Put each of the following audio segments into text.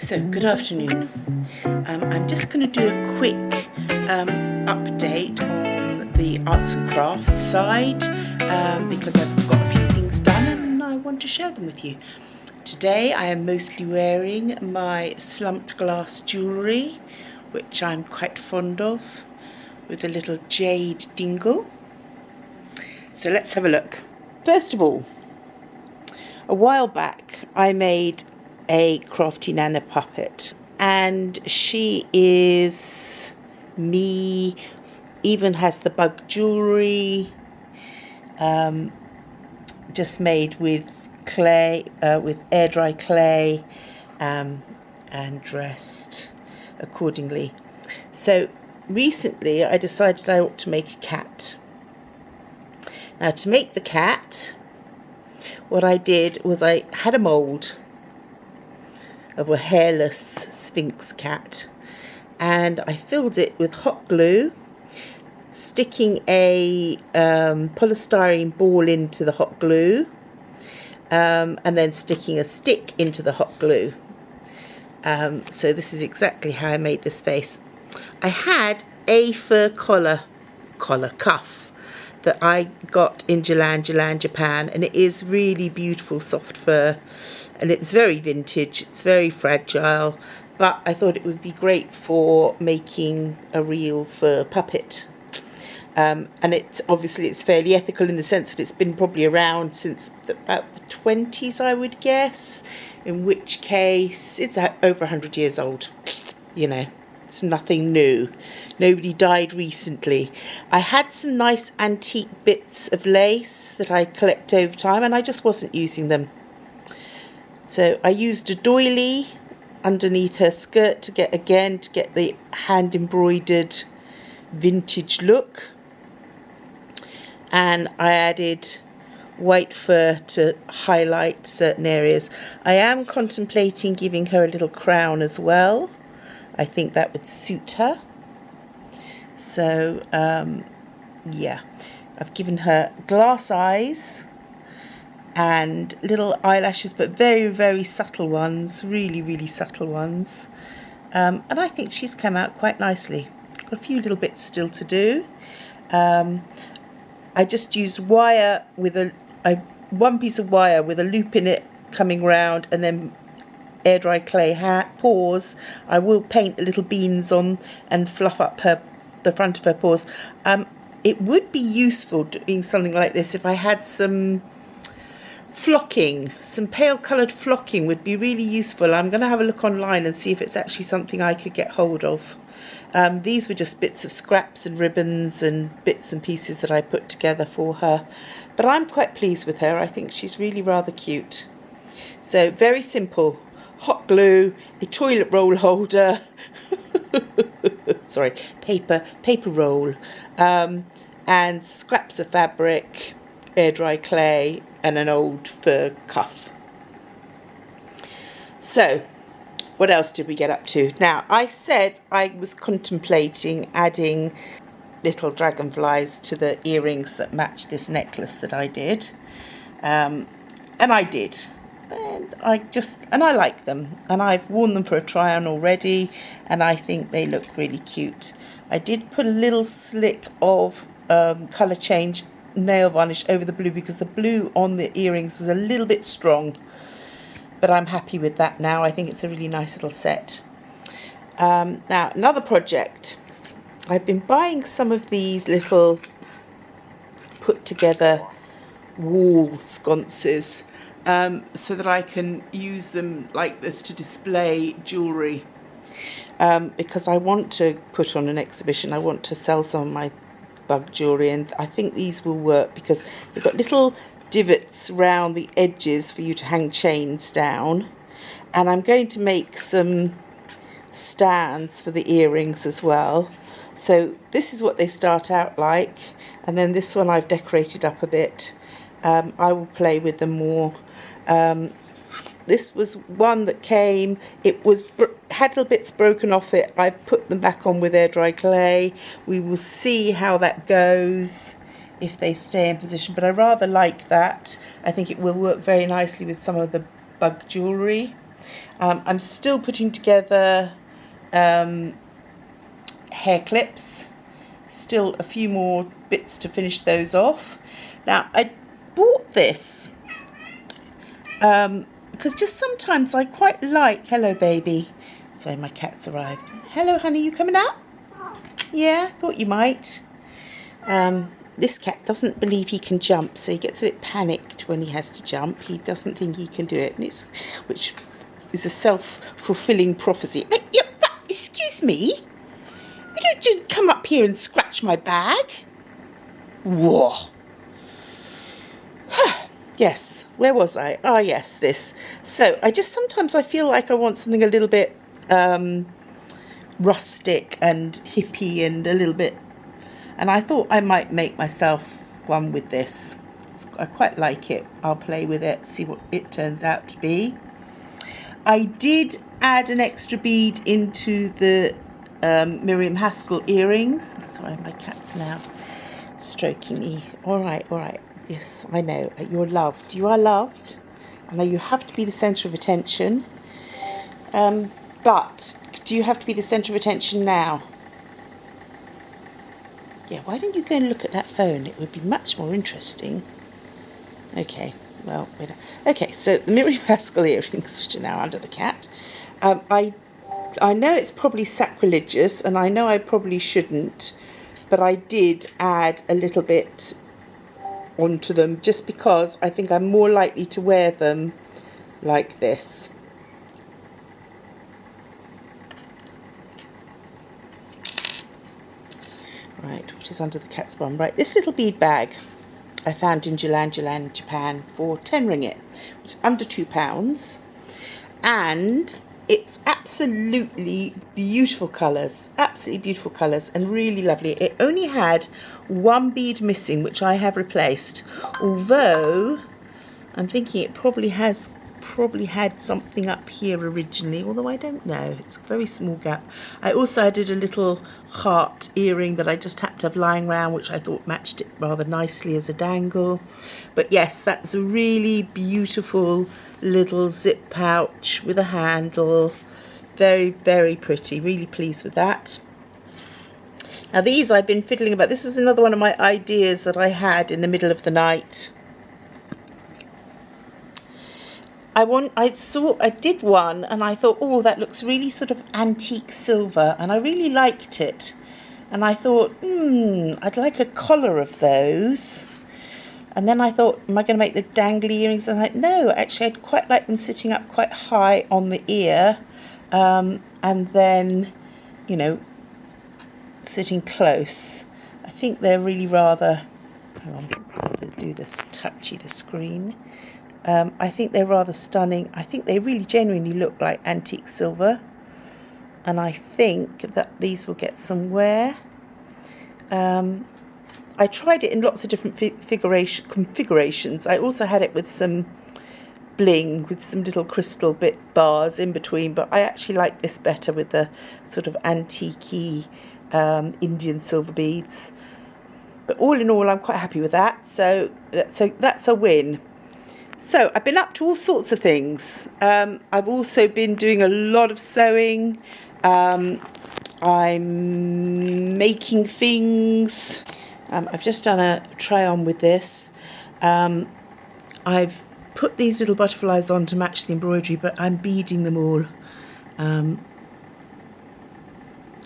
So, good afternoon. I'm just going to do a quick update on the arts and crafts side because I've got a few things done and I want to share them with you. Today I am mostly wearing my slumped glass jewellery, which I'm quite fond of, with a little jade dingle. So let's have a look. First of all, a while back I made a Crafty Nana puppet, and she is me, even has the bug jewellery, just made with clay, with air dry clay, and dressed accordingly. So recently I decided I ought to make a cat. Now, to make the cat, what I did was I had a mould of a hairless Sphinx cat, and I filled it with hot glue, sticking a polystyrene ball into the hot glue, and then sticking a stick into the hot glue. So this is exactly how I made this face. I had a fur cuff that I got in Jalan Jalan Japan, and it is really beautiful soft fur, and it's very vintage, it's very fragile, but I thought it would be great for making a real fur puppet. And it's fairly ethical in the sense that it's been probably around since about the 20s, I would guess, in which case it's over 100 years old. You know, it's nothing new. Nobody died recently. I had some nice antique bits of lace that I collect over time, and I just wasn't using them. So I used a doily underneath her skirt to get the hand embroidered vintage look. And I added white fur to highlight certain areas. I am contemplating giving her a little crown as well. I think that would suit her. So, yeah, I've given her glass eyes and little eyelashes, but very, very subtle ones, really, really subtle ones. And I think she's come out quite nicely. Got a few little bits still to do. I just used wire with one piece of wire with a loop in it coming round, and then air dry clay paws. I will paint little beans on and fluff up the front of her paws. It would be useful doing something like this if I had some flocking, some pale coloured flocking would be really useful. I'm going to have a look online and see if it's actually something I could get hold of. These were just bits of scraps and ribbons and bits and pieces that I put together for her. But I'm quite pleased with her. I think she's really rather cute. So very simple. Hot glue, a toilet roll holder, sorry, paper roll, and scraps of fabric, air dry clay, and an old fur cuff. So, what else did we get up to? Now, I said I was contemplating adding little dragonflies to the earrings that match this necklace that I did, and I did. And I like them, and I've worn them for a try on already, and I think they look really cute. I did put a little slick of colour change nail varnish over the blue because the blue on the earrings was a little bit strong, but I'm happy with that now. I think it's a really nice little set. Now, another project. I've been buying some of these little put together wall sconces, so that I can use them like this to display jewellery, because I want to put on an exhibition. I want to sell some of my bug jewellery, and I think these will work because they've got little divots round the edges for you to hang chains down, and I'm going to make some stands for the earrings as well. So this is what they start out like, and then this one I've decorated up a bit. I will play with them more. This was one that came, it was had little bits broken off it. I've put them back on with air dry clay. We will see how that goes, if they stay in position, but I rather like that. I think it will work very nicely with some of the bug jewellery. I'm still putting together hair clips. Still a few more bits to finish those off. Now, I bought this because just sometimes I quite like... Hello, baby. Sorry, my cat's arrived. Hello, honey, you coming out? Yeah, thought you might. This cat doesn't believe he can jump, so he gets a bit panicked when he has to jump. He doesn't think he can do it, and which is a self-fulfilling prophecy. Hey, excuse me. You don't just come up here and scratch my bag. Whoa. Yes, where was I? Ah, yes, this. So sometimes I feel like I want something a little bit rustic and hippie and a little bit... And I thought I might make myself one with this. I quite like it. I'll play with it, see what it turns out to be. I did add an extra bead into the Miriam Haskell earrings. Sorry, my cat's now stroking me. All right. Yes, I know. You're loved. You are loved. I know you have to be the centre of attention. But do you have to be the centre of attention now? Yeah, why don't you go and look at that phone? It would be much more interesting. Okay, well, okay, so the Miriam Haskell earrings, which are now under the cat. I know it's probably sacrilegious, and I know I probably shouldn't, but I did add a little bit onto them just because I think I'm more likely to wear them like this. Right, which is under the cat's bum. Right, this little bead bag I found in Jalan Jalan Japan for 10 ringgit. It's under £2. And it's absolutely beautiful colours. Absolutely beautiful colours and really lovely. It only had one bead missing, which I have replaced. Although, I'm thinking it probably had something up here originally, although I don't know. It's a very small gap. I also added a little heart earring that I just happened to have lying around, which I thought matched it rather nicely as a dangle. But yes, that's a really beautiful little zip pouch with a handle. Very, very pretty. Really pleased with that. Now these I've been fiddling about. This is another one of my ideas that I had in the middle of the night. I did one and I thought, oh, that looks really sort of antique silver, and I really liked it. And I thought, I'd like a collar of those. And then I thought, am I going to make the dangly earrings? And I thought, no, actually I'd quite like them sitting up quite high on the ear, and then, you know, sitting close. I think they're really rather, hang on, I'll do this touchy the screen. I think they're rather stunning. I think they really genuinely look like antique silver, and I think that these will get some wear. I tried it in lots of different configurations. I also had it with some bling, with some little crystal bit bars in between, but I actually like this better with the sort of antique-y Indian silver beads. But all in all, I'm quite happy with that. So that's a win. So I've been up to all sorts of things. I've also been doing a lot of sewing. I'm making things. I've just done a try on with this. I've put these little butterflies on to match the embroidery, but I'm beading them all. And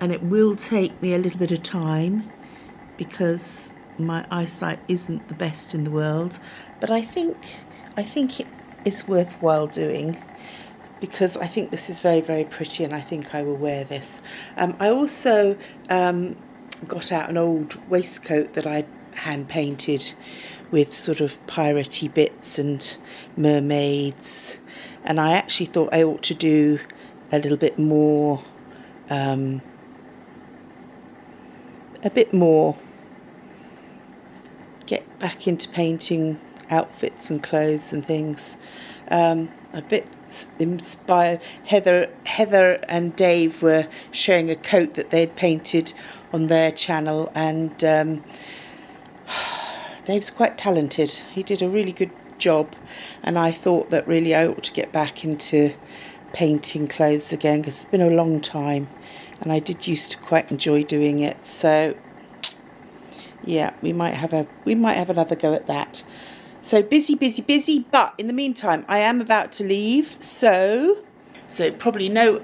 it will take me a little bit of time because my eyesight isn't the best in the world. But I think it's worthwhile doing, because I think this is very, very pretty, and I think I will wear this. I also got out an old waistcoat that I hand painted with sort of piratey bits and mermaids, and I actually thought I ought to do a little bit more, get back into painting outfits and clothes and things, a bit inspired. Heather and Dave were sharing a coat that they'd painted on their channel, and Dave's quite talented. He did a really good job, and I thought that really I ought to get back into painting clothes again, because it's been a long time and I did used to quite enjoy doing it. So yeah, we might have another go at that. So busy, but in the meantime I am about to leave, so probably no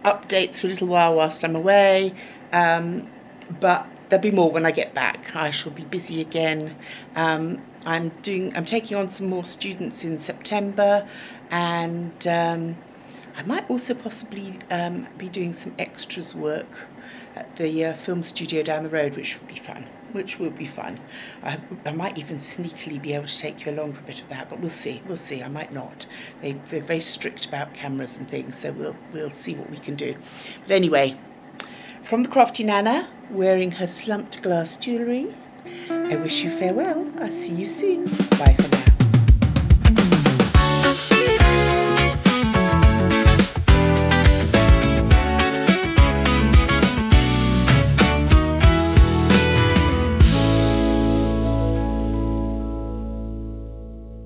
updates for a little while whilst I'm away, but there'll be more when I get back. I shall be busy again. I'm taking on some more students in September, and I might also possibly be doing some extras work at the film studio down the road, which will be fun. I might even sneakily be able to take you along for a bit of that, but we'll see. I might not. They're very strict about cameras and things, so we'll see what we can do. But anyway, from the Crafty Nana, wearing her slumped glass jewellery, I wish you farewell. I'll see you soon. Bye for now.